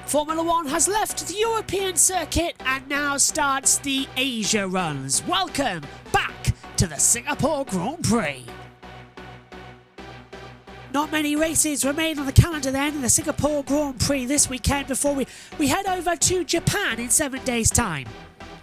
Formula One has left the European circuit and now starts the Asia runs. Welcome back to the Singapore Grand Prix. Not many races remain on the calendar then in the Singapore Grand Prix this weekend before we head over to Japan in 7 days' time.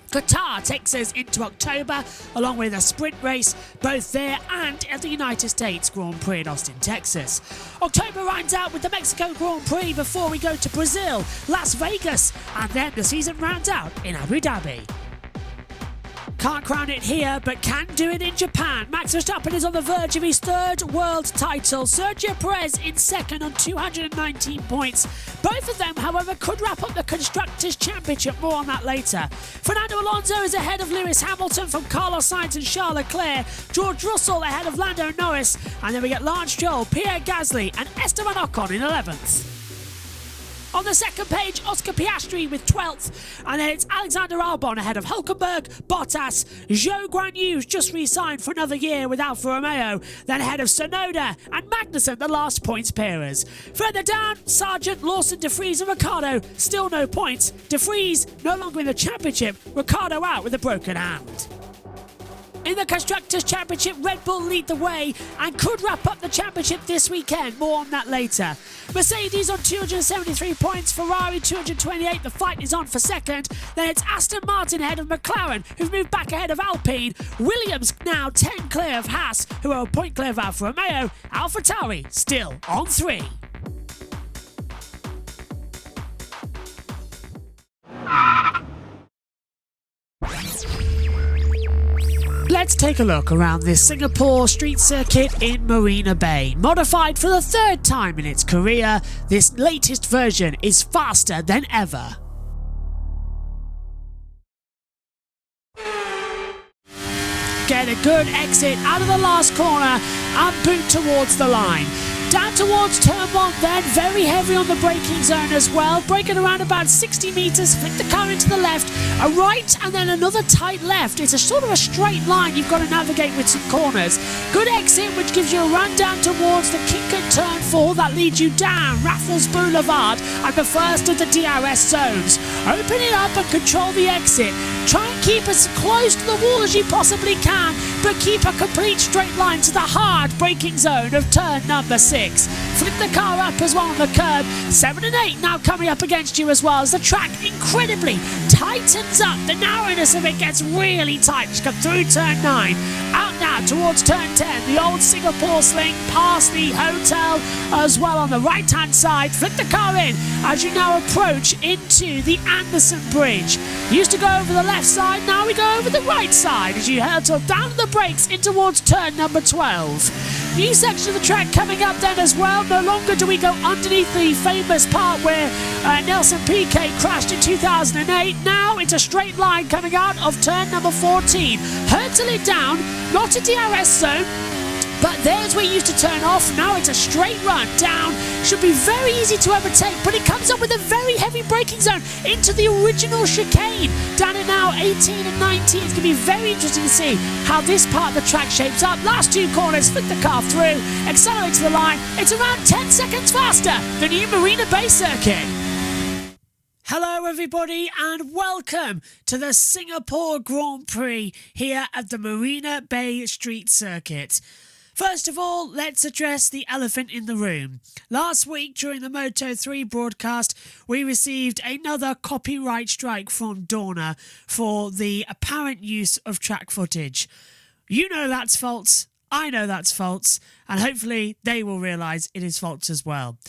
Qatar takes us into October, along with a sprint race both there and at the United States Grand Prix in Austin, Texas. October rounds out with the Mexico Grand Prix before we go to Brazil, Las Vegas, and then the season rounds out in Abu Dhabi. Can't crown it here, but can do it in Japan. Max Verstappen is on the verge of his third world title. Sergio Perez in second on 219 points. Both of them, however, could wrap up the Constructors' Championship. More on that later. Fernando Alonso is ahead of Lewis Hamilton from Carlos Sainz and Charles Leclerc. George Russell ahead of Lando Norris. And then we get Lance Stroll, Pierre Gasly and Esteban Ocon in 11th. On the second page, Oscar Piastri with 12th, and then it's Alexander Albon ahead of Hülkenberg, Bottas, Zhou Guanyu's just re-signed for another year with Alfa Romeo, then ahead of Tsunoda and Magnussen, the last points pairers. Further down, Sargent, Lawson, De Vries and Ricciardo, still no points. De Vries no longer in the championship, Ricciardo out with a broken hand. In the Constructors' Championship, Red Bull lead the way and could wrap up the championship this weekend. More on that later. Mercedes on 273 points, Ferrari 228. The fight is on for second. Then it's Aston Martin ahead of McLaren, who've moved back ahead of Alpine. Williams now 10 clear of Haas, who are a point clear of Alfa Romeo. AlphaTauri still on 3. Let's take a look around this Singapore street circuit in Marina Bay. Modified for the third time in its career, this latest version is faster than ever. Get a good exit out of the last corner and boot towards the line. Down towards turn 1 then, very heavy on the braking zone as well. Braking around about 60 metres, flick the car into the left, a right and then another tight left. It's a sort of a straight line you've got to navigate with some corners. Good exit which gives you a run down towards the Kinkert turn 4 that leads you down Raffles Boulevard and the first of the DRS zones. Open it up and control the exit. Try and keep as close to the wall as you possibly can, but keep a complete straight line to the hard braking zone of turn number 6. Flip the car up as well on the curb. 7 and 8 now coming up against you as well as the track incredibly tightens up. The narrowness of it gets really tight. Just come through turn 9. Out now towards turn 10. The old Singapore sling past the hotel as well on the right hand side. Flip the car in as you now approach into the Anderson Bridge. Used to go over the left side, now we go over the right side as you hurtle down the brakes in towards turn number 12. New section of the track coming up then as well. No longer do we go underneath the famous part where Nelson Piquet crashed in 2008. Now it's a straight line coming out of turn number 14. Hurtle it down, not a DRS zone, but there's where you used to turn off. Now it's a straight run down. Should be very easy to overtake, but it comes up with a very heavy braking zone into the original chicane. Down at now 18 and 19. It's going to be very interesting to see how this part of the track shapes up. Last 2 corners, flick the car through, accelerate to the line. It's around 10 seconds faster than the Marina Bay circuit. Hello everybody and welcome to the Singapore Grand Prix here at the Marina Bay Street Circuit. First of all, let's address the elephant in the room. Last week during the Moto3 broadcast, we received another copyright strike from Dorna for the apparent use of track footage. You know that's false, I know that's false, and hopefully they will realise it is false as well.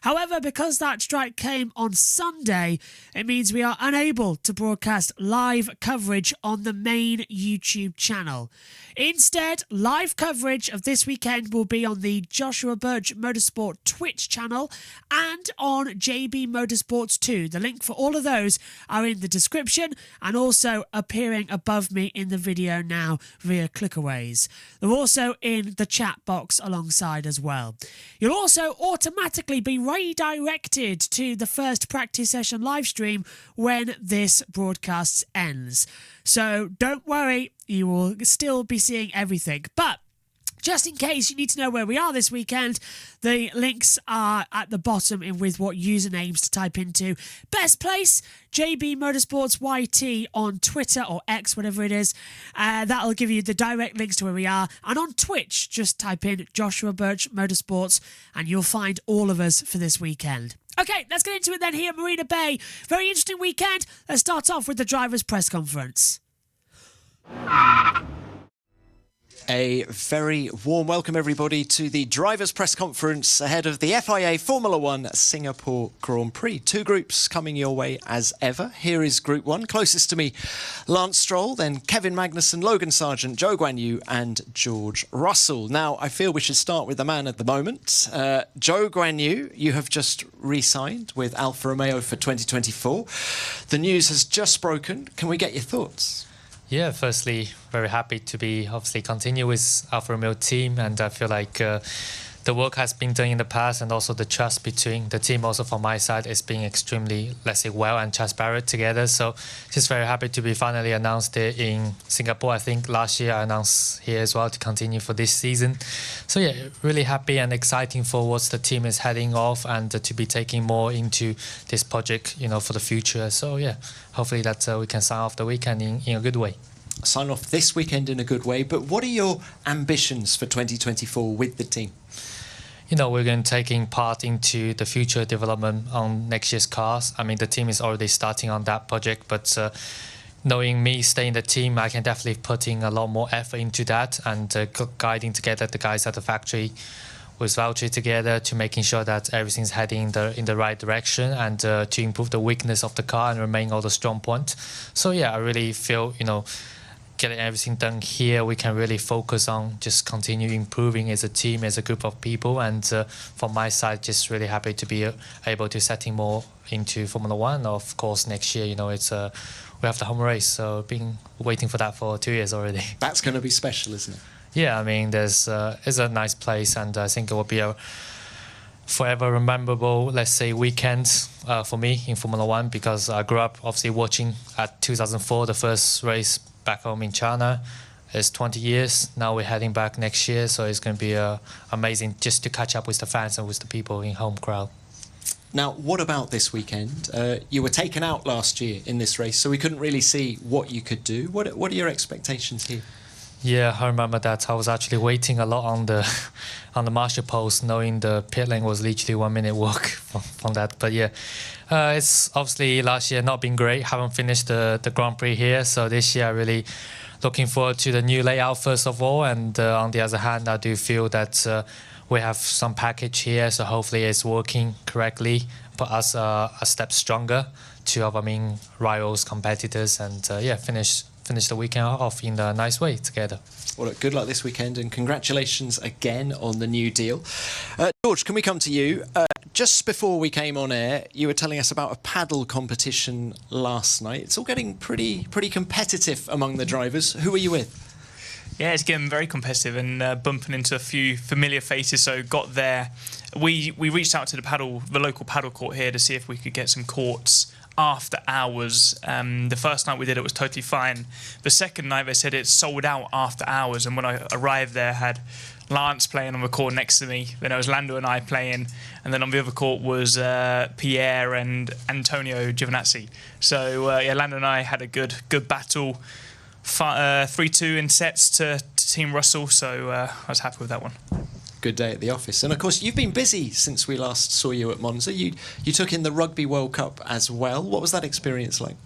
However, because that strike came on Sunday, it means we are unable to broadcast live coverage on the main YouTube channel. Instead, live coverage of this weekend will be on the Joshua Birch Motorsport Twitch channel and on JB Motorsports 2. The link for all of those are in the description and also appearing above me in the video now via clickaways. They're also in the chat box alongside as well. You'll also automatically be redirected to the first practice session live stream when this broadcast ends. So don't worry, you will still be seeing everything. But Just in case you need to know where we are this weekend, the links are at the bottom and with what usernames to type into. Best place, JB Motorsports YT on Twitter or X, whatever it is. That'll give you the direct links to where we are. And on Twitch, just type in Joshua Birch Motorsports and you'll find all of us for this weekend. Okay, let's get into it then here at Marina Bay. Very interesting weekend. Let's start off with the driver's press conference. A very warm welcome, everybody, to the drivers' press conference ahead of the FIA Formula One Singapore Grand Prix. Two groups coming your way as ever. Here is Group 1. Closest to me, Lance Stroll, then Kevin Magnussen, Logan Sargent, Zhou Guanyu and George Russell. Now, I feel we should start with the man at the moment. Zhou Guanyu, you have just re-signed with Alfa Romeo for 2024. The news has just broken. Can we get your thoughts? Yeah, firstly, very happy to be obviously continue with Alfa Romeo team, and I feel like the work has been done in the past, and also the trust between the team also from my side is being extremely, let's say, well and transparent together. So just very happy to be finally announced it in Singapore. I think last year I announced here as well to continue for this season. So yeah, really happy and exciting for what the team is heading off, and to be taking more into this project, you know, for the future. So yeah, hopefully that we can sign off the weekend in a good way. Sign off this weekend in a good way, but what are your ambitions for 2024 with the team? You know, we're going to taking part into the future development on next year's cars. I mean, the team is already starting on that project, but knowing me staying in the team, I can definitely put in a lot more effort into that, and guiding together the guys at the factory with Valtteri together to making sure that everything's heading in the right direction, and to improve the weakness of the car and remain all the strong points. So yeah, I really feel, you know, getting everything done here, we can really focus on just continue improving as a team, as a group of people. And from my side, just really happy to be able to setting more into Formula One. Of course, next year, you know, it's we have the home race, so been waiting for that for 2 years already. That's going to be special, isn't it? Yeah, I mean, it's a nice place, and I think it will be a forever rememberable, let's say, weekend for me in Formula One, because I grew up obviously watching at 2004, the first race back home in China. It's 20 years. Now we're heading back next year, so it's going to be amazing just to catch up with the fans and with the people in home crowd. Now, what about this weekend? You were taken out last year in this race, so we couldn't really see what you could do. What are your expectations here? Yeah, I remember that. I was actually waiting a lot on the marshal post, knowing the pit lane was literally 1 minute walk from that. But yeah, it's obviously last year not been great. Haven't finished the Grand Prix here, so this year I really looking forward to the new layout first of all. And on the other hand, I do feel that we have some package here, so hopefully it's working correctly, put us a step stronger to our main rivals, competitors, and yeah, finish the weekend off in a nice way together. Well, look, good luck this weekend, and congratulations again on the new deal. George, can we come to you? Just before we came on air, you were telling us about a paddle competition last night. It's all getting pretty competitive among the drivers. Who are you with? Yeah, it's getting very competitive, and bumping into a few familiar faces. So got there. We reached out to the local paddle court here to see if we could get some courts after hours. The first night we did it was totally fine. The second night they said it's sold out after hours, and when I arrived there, I had Lance playing on the court next to me, then it was Lando and I playing, and then on the other court was Pierre and Antonio Giovinazzi. So yeah, Lando and I had a good battle, 3-2 in sets to Team Russell, so I was happy with that one. Good day at the office. And of course, you've been busy since we last saw you at Monza. You took in the Rugby World Cup as well. What was that experience like?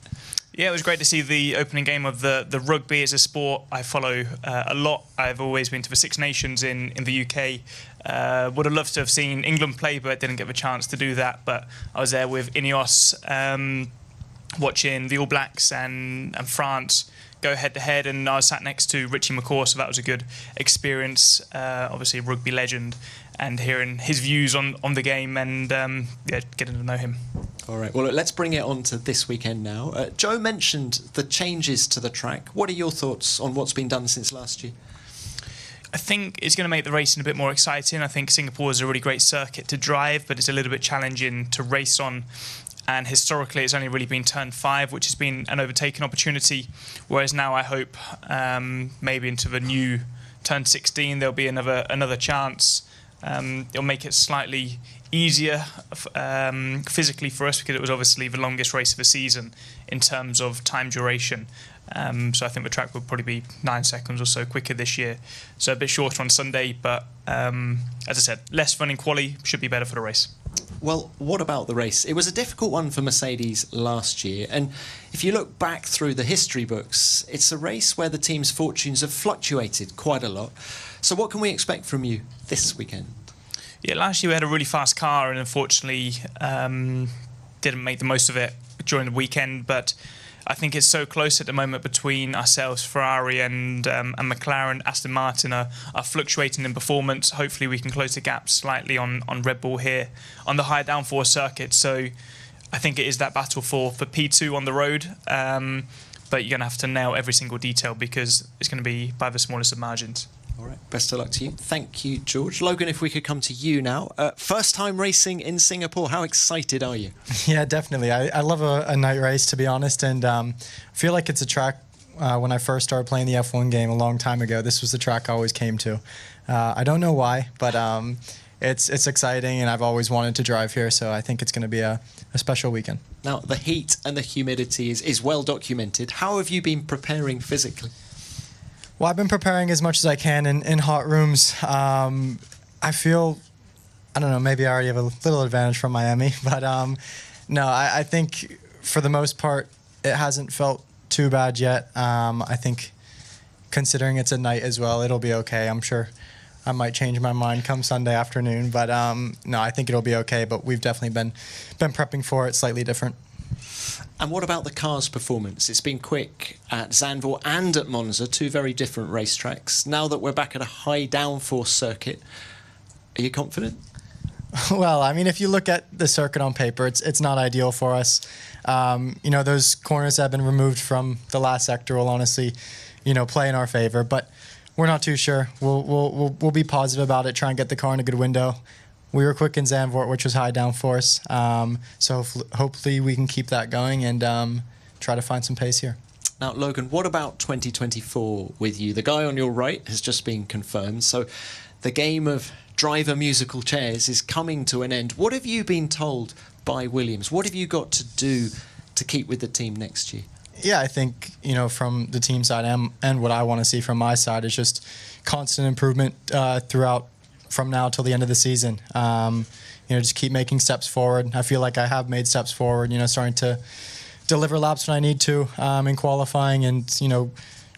Yeah, it was great to see the opening game of the rugby as a sport I follow a lot. I've always been to the Six Nations in the UK. Would have loved to have seen England play, but didn't get the chance to do that. But I was there with Ineos, watching the All Blacks and France go head-to-head, and I was sat next to Richie McCaw, so that was a good experience. Obviously a rugby legend, and hearing his views on the game, and yeah, getting to know him. All right, well, let's bring it on to this weekend now. Zhou mentioned the changes to the track. What are your thoughts on what's been done since last year? I think it's going to make the racing a bit more exciting. I think Singapore is a really great circuit to drive, but it's a little bit challenging to race on. And historically, it's only really been turn 5, which has been an overtaken opportunity. Whereas now, I hope maybe into the new turn 16, there'll be another chance. It'll make it slightly easier physically for us because it was obviously the longest race of the season in terms of time duration. So I think the track will probably be 9 seconds or so quicker this year. So a bit shorter on Sunday, but as I said, less fun in quali, should be better for the race. Well, what about the race? It was a difficult one for Mercedes last year, and if you look back through the history books, it's a race where the team's fortunes have fluctuated quite a lot. So what can we expect from you this weekend? Yeah, last year we had a really fast car and unfortunately didn't make the most of it during the weekend, but I think it's so close at the moment between ourselves, Ferrari and McLaren. Aston Martin are fluctuating in performance. Hopefully we can close the gap slightly on Red Bull here on the high downforce circuit. So I think it is that battle for P2 on the road. But you're going to have to nail every single detail because it's going to be by the smallest of margins. All right, best of luck to you. Thank you, George. Logan, if we could come to you now. First time racing in Singapore, how excited are you? Yeah, definitely. I love a night race, to be honest, and I feel like it's a track, when I first started playing the F1 game a long time ago, this was the track I always came to. I don't know why, but it's exciting, and I've always wanted to drive here, so I think it's going to be a special weekend. Now, the heat and the humidity is well documented. How have you been preparing physically? Well, I've been preparing as much as I can in hot rooms. I feel, I don't know, maybe I already have a little advantage from Miami, but no, I think for the most part, it hasn't felt too bad yet. I think considering it's a night as well, it'll be okay. I'm sure I might change my mind come Sunday afternoon, but no, I think it'll be okay, but we've definitely been prepping for it slightly different. And what about the car's performance? It's been quick at Zandvoort and at Monza, two very different racetracks. Now that we're back at a high downforce circuit, are you confident? Well, I mean, if you look at the circuit on paper, it's not ideal for us. You know, those corners that have been removed from the last sector will honestly, you know, play in our favor. But we're not too sure. We'll be positive about it, try and get the car in a good window. We were quick in Zandvoort, which was high downforce. So hopefully we can keep that going and try to find some pace here. Now, Logan, what about 2024 with you? The guy on your right has just been confirmed. So the game of driver musical chairs is coming to an end. What have you been told by Williams? What have you got to do to keep with the team next year? Yeah, I think, you know, from the team side and what I want to see from my side is just constant improvement throughout from now till the end of the season. You know, just keep making steps forward. I feel like I have made steps forward, you know, starting to deliver laps when I need to in qualifying and, you know,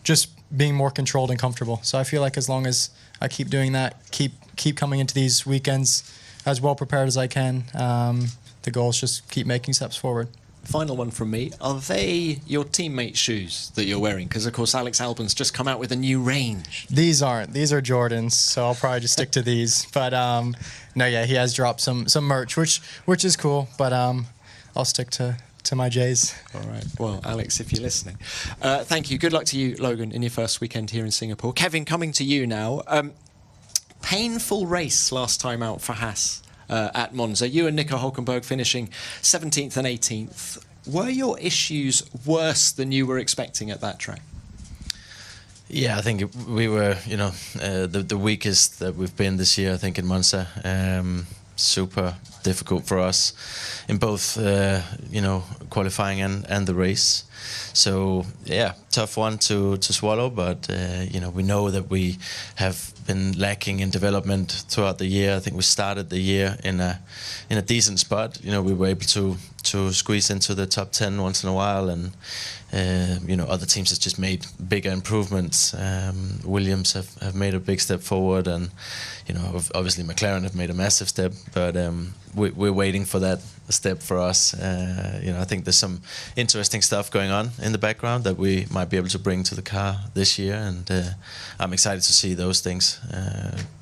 just being more controlled and comfortable. So I feel like as long as I keep doing that, keep coming into these weekends as well prepared as I can, the goal is just keep making steps forward. Final one from me. Are they your teammates' shoes that you're wearing? Because, of course, Alex Albon's just come out with a new range. These aren't. These are Jordans, so I'll probably just stick to these. But, no, yeah, he has dropped some merch, which is cool. But I'll stick to my J's. All right. Well, Alex, if you're listening. Thank you. Good luck to you, Logan, in your first weekend here in Singapore. Kevin, coming to you now. Painful race last time out for Haas. At Monza. You and Nico Hülkenberg finishing 17th and 18th. Were your issues worse than you were expecting at that track? Yeah, I think we were, you know, the weakest that we've been this year, I think, in Monza. Super difficult for us in both, you know, qualifying and the race. So, yeah, tough one to swallow, but, you know, we know that we have been lacking in development throughout the year. I think we started the year in a decent spot. You know, we were able to squeeze into the top 10 once in a while, and you know, other teams have just made bigger improvements. Williams have made a big step forward, and you know, obviously McLaren have made a massive step, but we're waiting for that step for us. You know, I think there's some interesting stuff going on in the background that we might be able to bring to the car this year, and I'm excited to see those things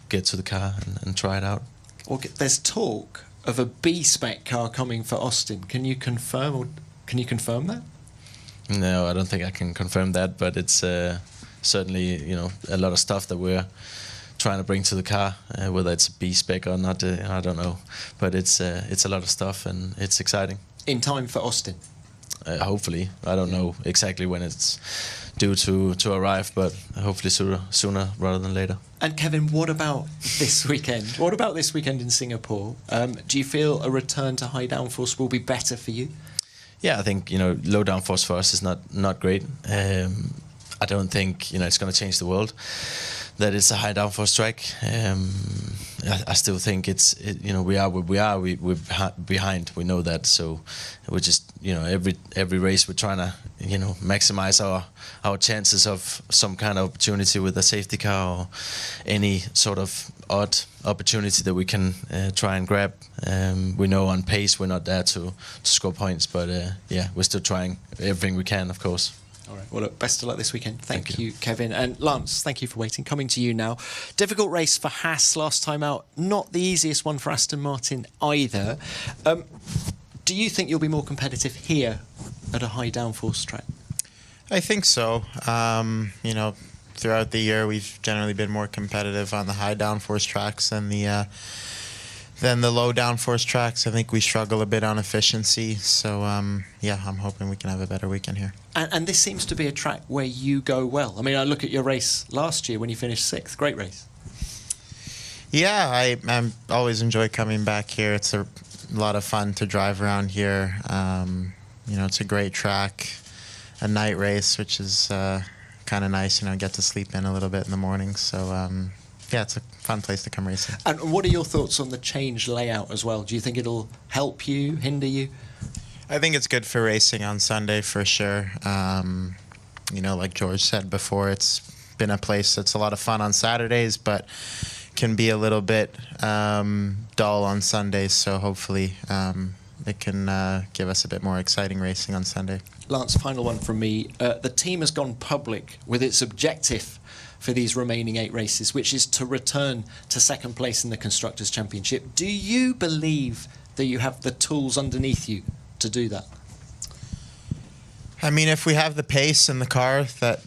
get to the car and try it out. Well, there's talk of a B-spec car coming for Austin. Can you confirm that? No, I don't think I can confirm that, but it's certainly, you know, a lot of stuff that we're trying to bring to the car, whether it's a B-spec or not, I don't know. But it's a lot of stuff, and it's exciting. In time for Austin? Hopefully. I don't know exactly when it's due to arrive, but hopefully sooner rather than later. And Kevin, what about this weekend? What about this weekend in Singapore? Do you feel a return to high downforce will be better for you? Yeah, I think low downforce for us is not great. I don't think it's going to change the world that it's a high downforce track. I still think we're behind. We know that, so we're just every race we're trying to maximize our chances of some kind of opportunity with a safety car or any sort of odd opportunity that we can try and grab. We know on pace we're not there to score points, but we're still trying everything we can, of course. All right. Well, look, best of luck this weekend. Thank you, Kevin. And Lance, thank you for waiting. Coming to you now. Difficult race for Haas last time out. Not the easiest one for Aston Martin either. Do you think you'll be more competitive here at a high downforce track? I think so. Throughout the year, we've generally been more competitive on the high downforce tracks than the low downforce tracks. I think we struggle a bit on efficiency. So, I'm hoping we can have a better weekend here. And this seems to be a track where you go well. I mean, I look at your race last year when you finished 6th. Great race. Yeah, I always enjoy coming back here. It's a lot of fun to drive around here. It's a great track, a night race, which is kind of nice. Get to sleep in a little bit in the morning. So, it's a fun place to come racing. And what are your thoughts on the changed layout as well? Do you think it'll help you, hinder you? I think it's good for racing on Sunday for sure. Like George said before, it's been a place that's a lot of fun on Saturdays, but can be a little bit dull on Sundays. So hopefully it can give us a bit more exciting racing on Sunday. Lance, final one from me. The team has gone public with its objective for these remaining 8 races, which is to return to 2nd place in the Constructors' Championship. Do you believe that you have the tools underneath you to do that? I mean, if we have the pace in the car that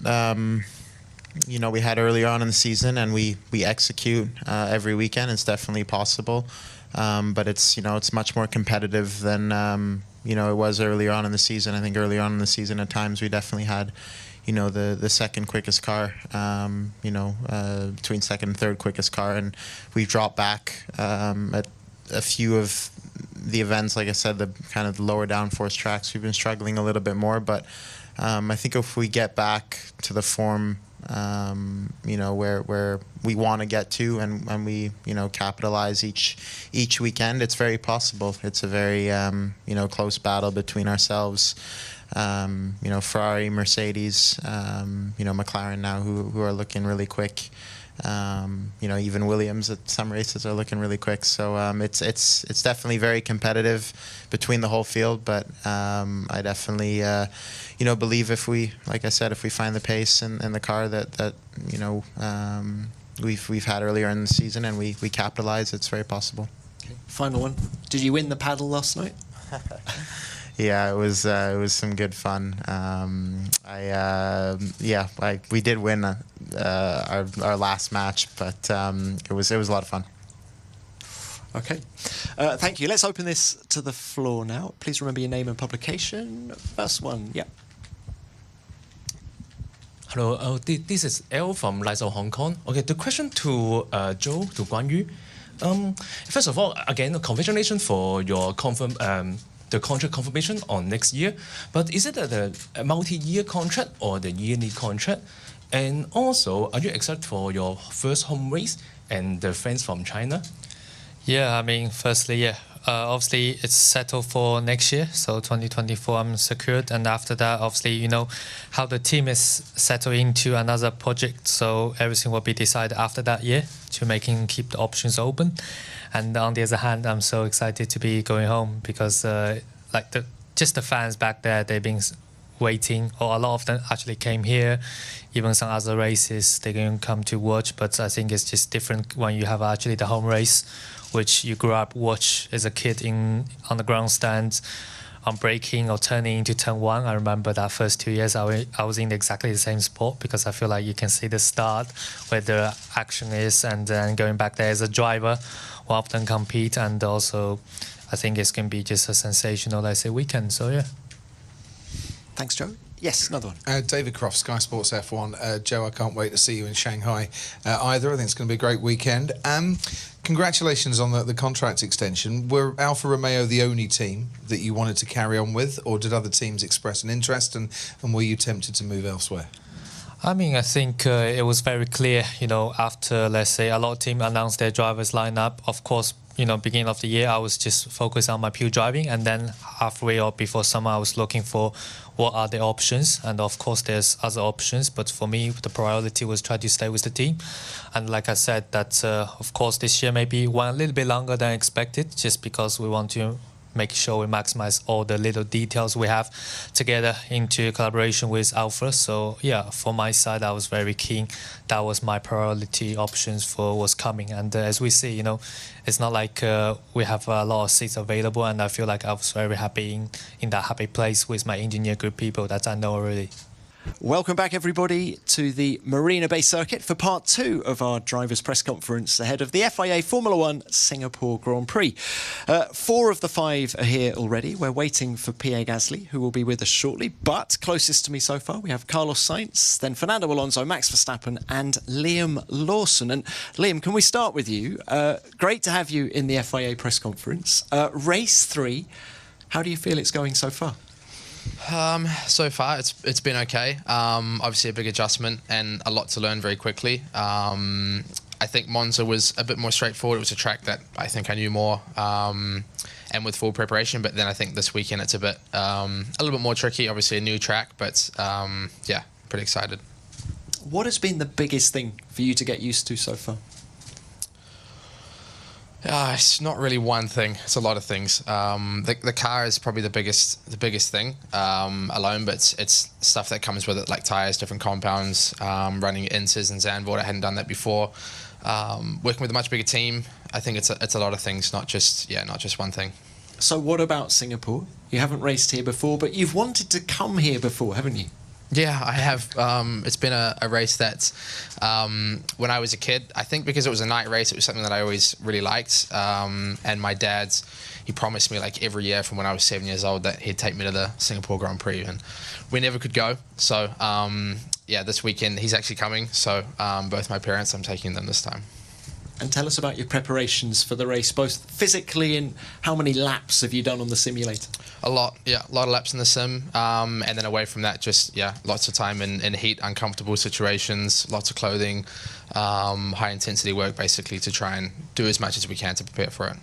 we had earlier on in the season, and we execute every weekend, it's definitely possible. But it's much more competitive than it was earlier on in the season. I think earlier on in the season, at times we definitely had the second quickest car, between second and third quickest car, and we've dropped back at a few of the events. Like I said, the kind of lower downforce tracks, we've been struggling a little bit more, but I think if we get back to the form where we want to get to, and we capitalize each weekend, it's very possible. It's a very close battle between ourselves, Ferrari, Mercedes, McLaren now, who are looking really quick. Even Williams at some races are looking really quick. So it's definitely very competitive between the whole field. But I definitely believe if we find the pace in the car that we've had earlier in the season, and we capitalize, it's very possible. Okay. Final one. Did you win the paddle last night? Yeah, it was some good fun. We did win our last match, but it was a lot of fun. Okay, thank you. Let's open this to the floor now. Please remember your name and publication. First one, yeah. Hello, this is L from Lysol Hong Kong. Okay, the question to Joe, to Guan Yu. First of all, again, congratulations for your the contract confirmation on next year. But is it a multi-year contract or the yearly contract? And also, are you excited for your first home race and the fans from China? Yeah, I mean, firstly, yeah. Obviously, it's settled for next year, so 2024 I'm secured. And after that, obviously, you know how the team is settled into another project, so everything will be decided after that year to keep the options open. And on the other hand, I'm so excited to be going home because just the fans back there, they've been waiting, or a lot of them actually came here. Even some other races, they're going to come to watch, but I think it's just different when you have actually the home race, which you grew up watch as a kid on the grandstand, on braking or turning into turn 1. I remember that first 2 years I was in exactly the same spot because I feel like you can see the start where the action is, and then going back there as a driver, we'll often compete, and also I think it's going to be just a sensational, let's say, weekend. So yeah. Thanks, Joe. Yes, another one. David Croft, Sky Sports F1. Joe, I can't wait to see you in Shanghai either. I think it's going to be a great weekend. Congratulations on the contract extension. Were Alfa Romeo the only team that you wanted to carry on with, or did other teams express an interest, and were you tempted to move elsewhere? I mean, I think it was very clear, after, let's say, a lot of teams announced their drivers lineup. Of course, beginning of the year, I was just focused on my pure driving, and then halfway or before summer, I was looking for what are the options. And of course, there's other options, but for me, the priority was try to stay with the team. And like I said, that of course, this year maybe went a little bit longer than expected, just because we want to make sure we maximize all the little details we have together into collaboration with Alfa. So yeah, for my side, I was very keen. That was my priority options for what's coming. And as we see, it's not like we have a lot of seats available, and I feel like I was very happy in that happy place with my engineer group people that I know already. Welcome back, everybody, to the Marina Bay Circuit for part 2 of our drivers' press conference ahead of the FIA Formula 1 Singapore Grand Prix. 4 of the 5 are here already. We're waiting for Pierre Gasly, who will be with us shortly. But closest to me so far, we have Carlos Sainz, then Fernando Alonso, Max Verstappen and Liam Lawson. And Liam, can we start with you? Great to have you in the FIA press conference. Race 3, how do you feel it's going so far? So far, it's been okay. Obviously, a big adjustment and a lot to learn very quickly. I think Monza was a bit more straightforward. It was a track that I think I knew more, and with full preparation. But then I think this weekend it's a little bit more tricky. Obviously, a new track, but yeah, pretty excited. What has been the biggest thing for you to get used to so far? It's not really one thing. It's a lot of things. The car is probably the biggest thing alone, but it's stuff that comes with it, like tires, different compounds, running Inters and Zandvoort. I hadn't done that before. Working with a much bigger team, I think it's a lot of things, not just one thing. So what about Singapore? You haven't raced here before, but you've wanted to come here before, haven't you? Yeah, I have. It's been a race that when I was a kid, I think because it was a night race, it was something that I always really liked. And my dad, he promised me like every year from when I was 7 years old that he'd take me to the Singapore Grand Prix, and we never could go. So yeah, this weekend he's actually coming. So both my parents, I'm taking them this time. And tell us about your preparations for the race, both physically and how many laps have you done on the simulator? A lot of laps in the sim, and then away from that, just lots of time in heat, uncomfortable situations, lots of clothing, high intensity work basically to try and do as much as we can to prepare for it.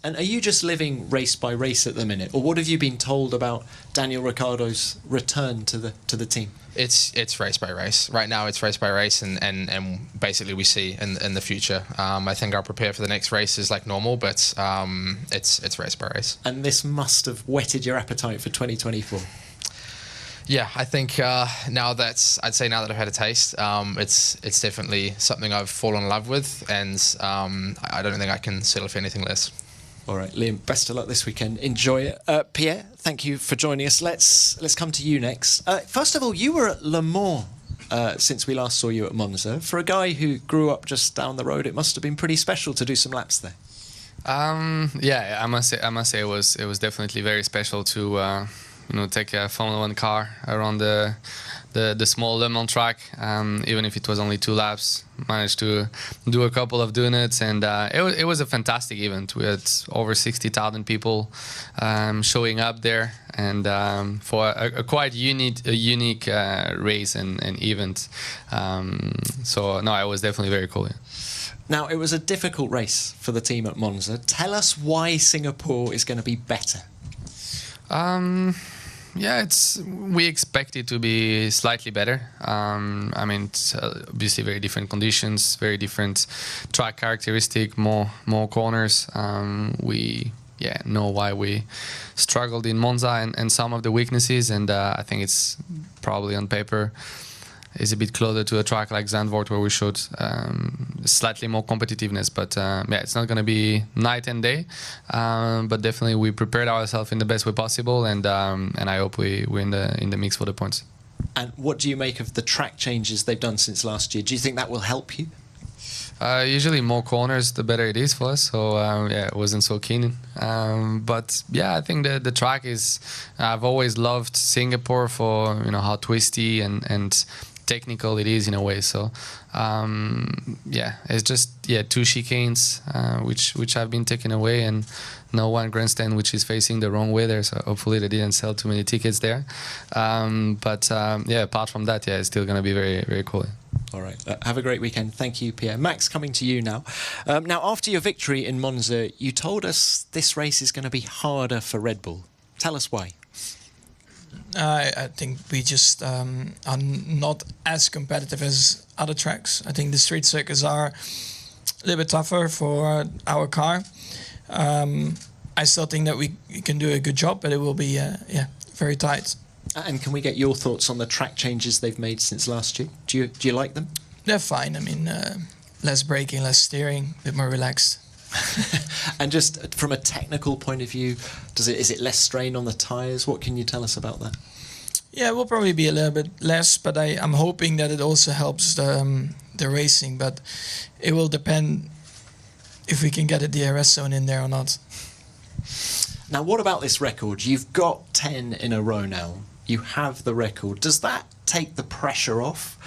And are you just living race by race at the minute, or what have you been told about Daniel Ricciardo's return to the team? It's race by race. Right now it's race by race, and basically we see in the future. I think I'll prepare for the next races like normal, but it's race by race. And this must have whetted your appetite for 2024. Yeah, I think now that I've had a taste, it's definitely something I've fallen in love with, and I don't think I can settle for anything less. All right, Liam, best of luck this weekend. Enjoy it. Pierre, thank you for joining us. Let's come to you next. First of all, you were at Le Mans since we last saw you at Monza. For a guy who grew up just down the road, it must have been pretty special to do some laps there. Yeah, I must say it was definitely very special to take a Formula 1 car around the small Le Mans track, even if it was only 2 laps. Managed to do a couple of donuts, and it was a fantastic event. We had over 60,000 people showing up there, and for a quite unique race and event. So no, it was definitely very cool. Yeah. Now, it was a difficult race for the team at Monza. Tell us why Singapore is going to be better. Yeah, we expect it to be slightly better. I mean, it's obviously very different conditions, very different track characteristic, more corners. We know why we struggled in Monza and some of the weaknesses, and I think it's probably on paper is a bit closer to a track like Zandvoort, where we showed slightly more competitiveness. But it's not going to be night and day. But definitely we prepared ourselves in the best way possible, and I hope we're in the mix for the points. And what do you make of the track changes they've done since last year? Do you think that will help you? Usually more corners, the better it is for us. So yeah, it wasn't so keen. But yeah, I think the track is. I've always loved Singapore for how twisty and technical it is in a way. So yeah, it's just 2 chicanes which have been taken away, and no one grandstand which is facing the wrong way there. So hopefully they didn't sell too many tickets there. But yeah, apart from that, yeah, it's still going to be very, very cool. All right. Have a great weekend. Thank you, Pierre. Max, coming to you now. Now, after your victory in Monza, you told us this race is going to be harder for Red Bull. Tell us why. I think we just are not as competitive as other tracks. I think the street circuits are a little bit tougher for our car. I still think that we can do a good job, but it will be very tight. And can we get your thoughts on the track changes they've made since last year? Do you like them? They're fine. I mean, less braking, less steering, a bit more relaxed. And just from a technical point of view, is it less strain on the tyres? What can you tell us about that? Yeah, it will probably be a little bit less, but I'm hoping that it also helps the racing. But it will depend if we can get a DRS zone in there or not. Now, what about this record? You've got 10 in a row now. You have the record. Does that take the pressure off?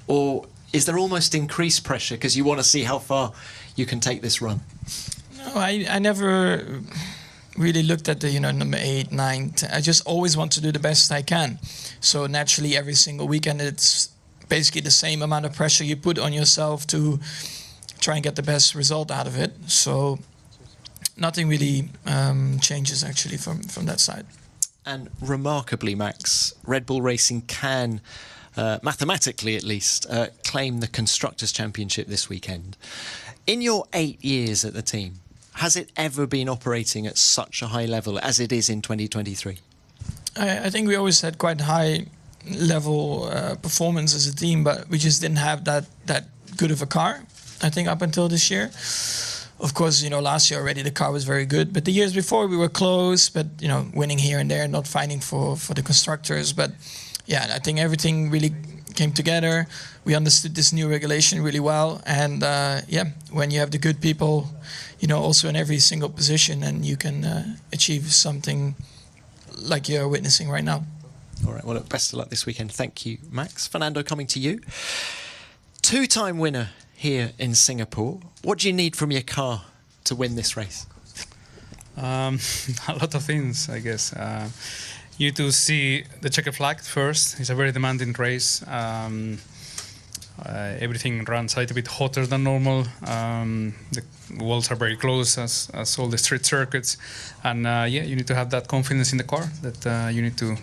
Or is there almost increased pressure because you want to see how far you can take this run? No, I never really looked at the number 8, 9, 10. I just always want to do the best I can. So naturally, every single weekend, it's basically the same amount of pressure you put on yourself to try and get the best result out of it. So nothing really changes actually from that side. And remarkably, Max, Red Bull Racing can, mathematically at least, claim the Constructors' Championship this weekend. In your 8 years at the team, has it ever been operating at such a high level as it is in 2023? I think we always had quite high level performance as a team, but we just didn't have that good of a car, I think, up until this year. Of course, last year already the car was very good, but the years before we were close, but, winning here and there, not fighting for the constructors. But yeah, I think everything really came together. We understood this new regulation really well. And when you have the good people, also in every single position, and you can achieve something like you're witnessing right now. All right, well, best of luck this weekend. Thank you, Max. Fernando, coming to you. 2-time winner here in Singapore. What do you need from your car to win this race? A lot of things, I guess. You need to see the checkered flag first. It's a very demanding race. Everything runs a little bit hotter than normal. The walls are very close as all the street circuits. And you need to have that confidence in the car that you need to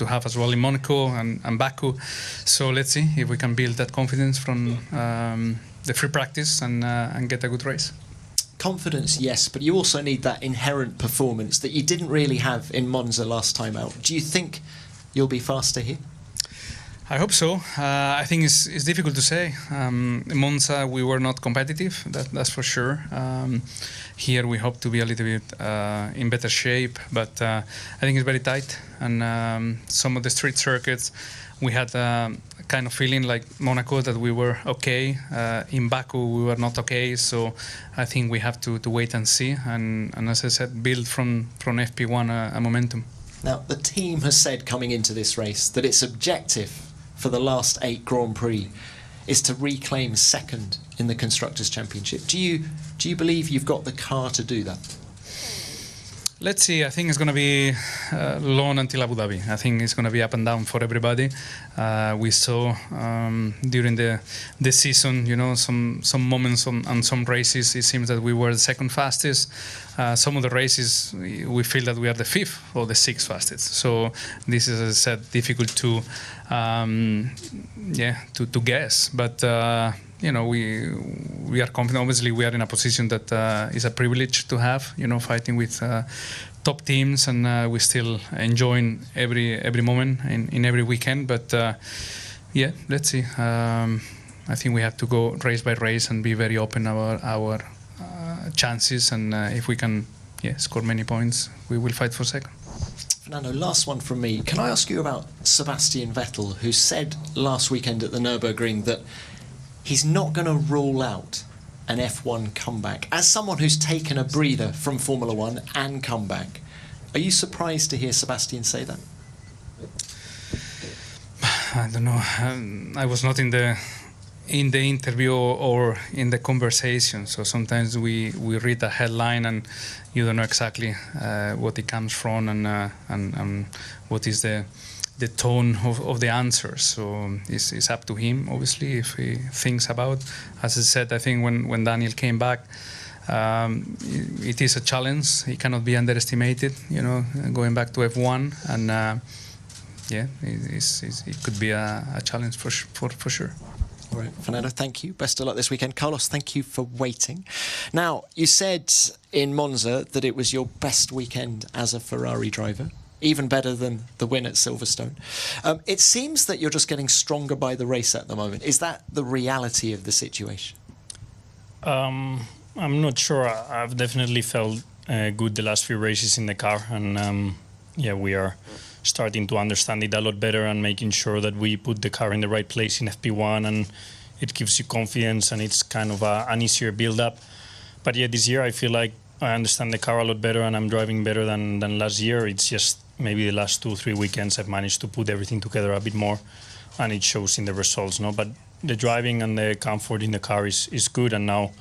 have as well in Monaco and Baku. So let's see if we can build that confidence from the free practice and get a good race. Confidence, yes, but you also need that inherent performance that you didn't really have in Monza last time out. Do you think you'll be faster here? I hope so. I think it's difficult to say. In Monza, we were not competitive, that's for sure. Here, we hope to be a little bit in better shape, but I think it's very tight. And some of the street circuits, we had a kind of feeling like Monaco that we were okay. In Baku, we were not okay. So I think we have to wait and see. And as I said, build from FP1 a momentum. Now, the team has said coming into this race that its objective for the last 8 Grand Prix is to reclaim second in the Constructors' Championship. Do you believe you've got the car to do that? Let's see. I think it's going to be long until Abu Dhabi. I think it's going to be up and down for everybody. We saw during the season, some moments on some races, it seems that we were the second fastest. Some of the races, we feel that we are the 5th or the 6th fastest. So this is, as I said, difficult to guess. But we are confident. Obviously, we are in a position that is a privilege to have. Fighting with top teams, and we're still enjoying every moment in every weekend. But let's see. I think we have to go race by race and be very open about our chances. And if we can, score many points, we will fight for second. Fernando, last one from me. Can I ask you about Sebastian Vettel, who said last weekend at the Nürburgring that he's not going to rule out an F1 comeback. As someone who's taken a breather from Formula One and come back, are you surprised to hear Sebastian say that? I don't know. I was not in the interview or in the conversation, so sometimes we read a headline and you don't know exactly what it comes from and what is the tone of the answers. So it's up to him, obviously, if he thinks about. As I said, I think when Daniel came back, it is a challenge. He cannot be underestimated, going back to F1, and it could be a challenge for sure. All right, Fernando, thank you. Best of luck this weekend. Carlos, thank you for waiting. Now, you said in Monza that it was your best weekend as a Ferrari driver, even better than the win at Silverstone. It seems that you're just getting stronger by the race at the moment. Is that the reality of the situation? I'm not sure. I've definitely felt good the last few races in the car, and we are starting to understand it a lot better and making sure that we put the car in the right place in FP1, and it gives you confidence, and it's kind of an easier build-up. But this year I feel like I understand the car a lot better and I'm driving better than last year. It's just maybe the last 2-3 weekends I've managed to put everything together a bit more, and it shows in the results. But the driving and the comfort in the car is good, and now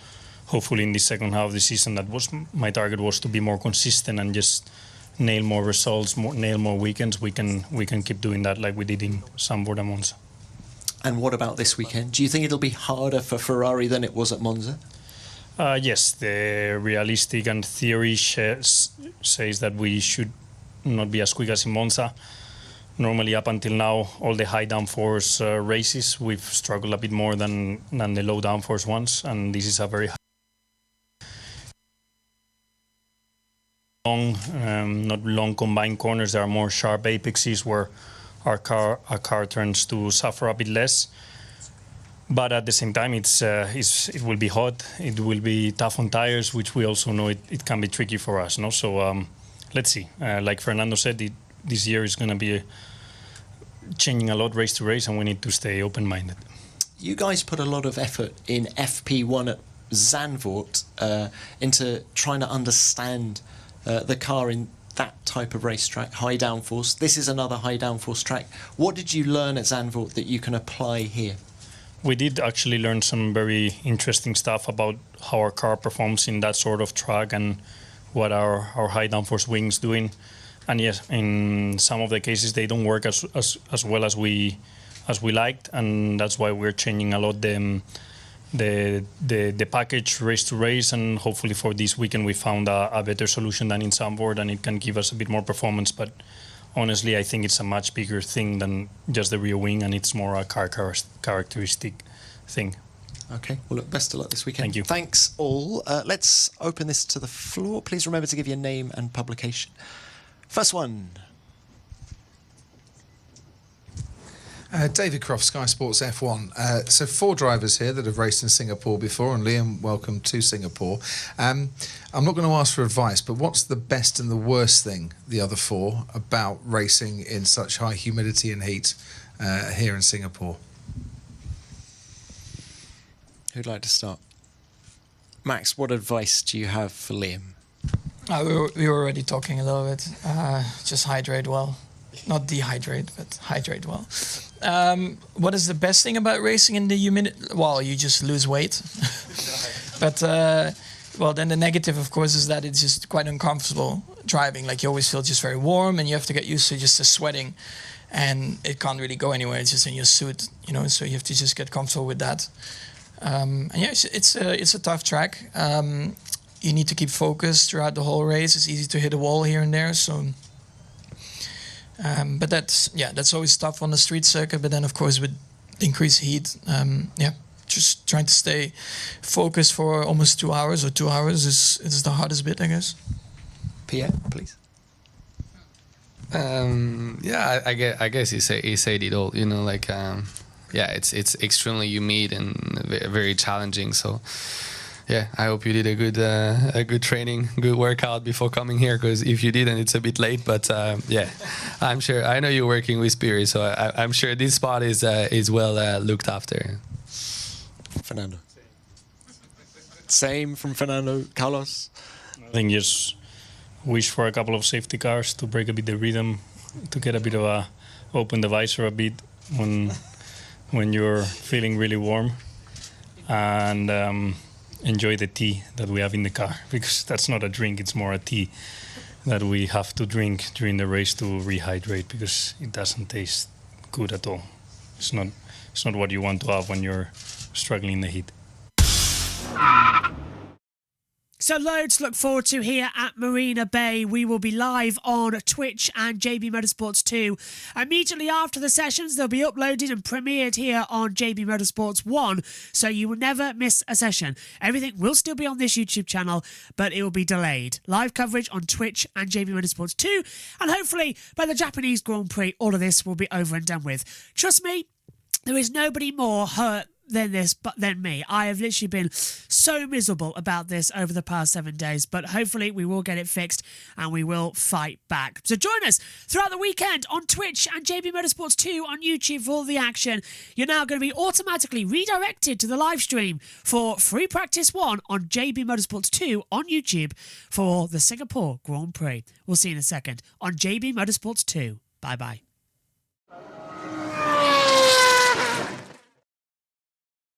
hopefully in the second half of the season, that was my target, was to be more consistent and just nail more results, nail more weekends. We can keep doing that like we did in Zandvoort and Monza. And what about this weekend? Do you think it'll be harder for Ferrari than it was at Monza? Yes, the realistic and theory says that we should not be as quick as in Monza. Normally, up until now, all the high downforce races, we've struggled a bit more than the low downforce ones, and this is a very long, not long combined corners. There are more sharp apexes where our car turns to suffer a bit less. But at the same time, it will be hot. It will be tough on tires, which we also know it can be tricky for us. No? So let's see. Like Fernando said, this year is going to be changing a lot race to race, and we need to stay open-minded. You guys put a lot of effort in FP1 at Zandvoort into trying to understand the car in that type of racetrack, high downforce. This is another high downforce track. What did you learn at Zandvoort that you can apply here? We did actually learn some very interesting stuff about how our car performs in that sort of track and what our high downforce wings doing. And yes, in some of the cases they don't work as well as we liked, and that's why we're changing a lot the package race to race, and hopefully for this weekend we found a better solution than in Zandvoort, and it can give us a bit more performance. But honestly, I think it's a much bigger thing than just the rear wing, and it's more a car characteristic thing. Okay, well, look, best of luck this weekend. Thank you. Thanks all. Let's open this to the floor. Please remember to give your name and publication. First one. David Croft, Sky Sports F1. So 4 drivers here that have raced in Singapore before, and Liam, welcome to Singapore. I'm not going to ask for advice, but what's the best and the worst thing, the other 4, about racing in such high humidity and heat here in Singapore? Who'd like to start? Max, what advice do you have for Liam? We were already talking a little bit. Just hydrate well. Not dehydrate, but hydrate well. What is the best thing about racing in the humidity? Well, you just lose weight. But, then the negative, of course, is that it's just quite uncomfortable driving. Like, you always feel just very warm, and you have to get used to just the sweating. And it can't really go anywhere. It's just in your suit, so you have to just get comfortable with that. It's a tough track. You need to keep focused throughout the whole race. It's easy to hit a wall here and there. So, but that's always tough on the street circuit. But then, of course, with increased heat, just trying to stay focused for almost 2 hours, or 2 hours is the hardest bit, I guess. Pierre, please. I guess he said it all. It's extremely humid and very challenging. So. Yeah, I hope you did a good training, good workout before coming here, because if you didn't, it's a bit late. But I'm sure. I know you're working with Spirit, so I'm sure this spot is well looked after. Fernando. Same from Fernando. Carlos? I think just wish for a couple of safety cars to break a bit the rhythm, to get a bit of a open the visor a bit when you're feeling really warm, and enjoy the tea that we have in the car, because that's not a drink, it's more a tea that we have to drink during the race to rehydrate, because it doesn't taste good at all. It's not what you want to have when you're struggling in the heat. So loads to look forward to here at Marina Bay. We will be live on Twitch and JB Motorsports 2. Immediately after the sessions, they'll be uploaded and premiered here on JB Motorsports 1, so you will never miss a session. Everything will still be on this YouTube channel, but it will be delayed. Live coverage on Twitch and JB Motorsports 2, and hopefully by the Japanese Grand Prix, all of this will be over and done with. Trust me, there is nobody more hurt than me. I have literally been so miserable about this over the past 7 days, but hopefully we will get it fixed and we will fight back. So join us throughout the weekend on Twitch and JB Motorsports 2 on YouTube for all the action. You're now going to be automatically redirected to the live stream for Free Practice 1 on JB Motorsports 2 on YouTube for the Singapore Grand Prix. We'll see you in a second on JB Motorsports 2. Bye-bye.